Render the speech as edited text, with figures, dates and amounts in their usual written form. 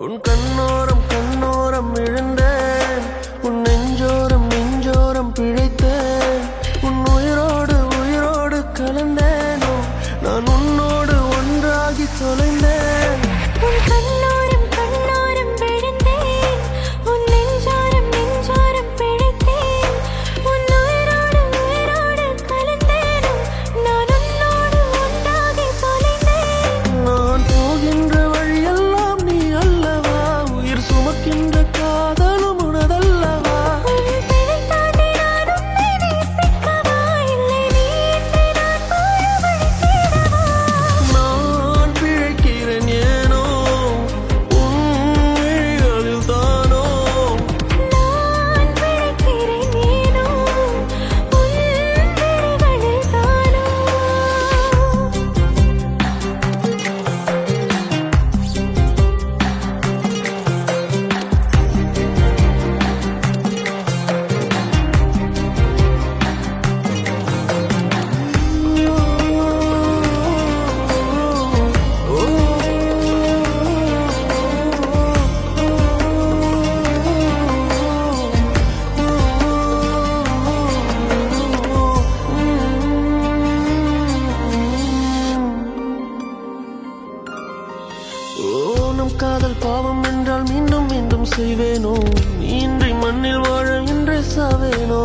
உன் கண்ணோரம் கண்ணோரம் விழுந்தேன், உன் நெஞ்சோரம் நெஞ்சோரம் பிழைத்தேன், உன் உயிரோடு உயிரோடு கலந்தேனோ நான் உன்னோடு ஒன்றாகி தொலைந்தேன். உன் கண்ணோரம் கண்ணோரம் விழுந்தேன், உன் நெஞ்சோரம் நெஞ்சோரம் பிழைத்தேன், உன் உயிரோடு உயிரோடு கலந்தேனோ நான் உன்னோடு ஒன்றாகி தொலைந்தேன். நான் போகின்ற வழியெல்லாம் நீ அல்லவா, உயிர் சுமக்கின்ற காதலும் உனதல்லவா. உன் பிழை தாண்டி நான் உன்னை நேசிக்கவா, இல்லை நீ என்னை நான் போய வழி தேடவா. நான் பிழைக்கிறேன் ஏனோ உன் விழிகளில் தானோ. நான் பிழைக்கிறேன் ஏனோ உன் விழிகளில் தானோ. நம் காதல் பாவம் என்றால் மீண்டும் மீண்டும் செய்வேனோ, நீ இன்றி மண்ணில் வாழ இன்றே சாவேனோ.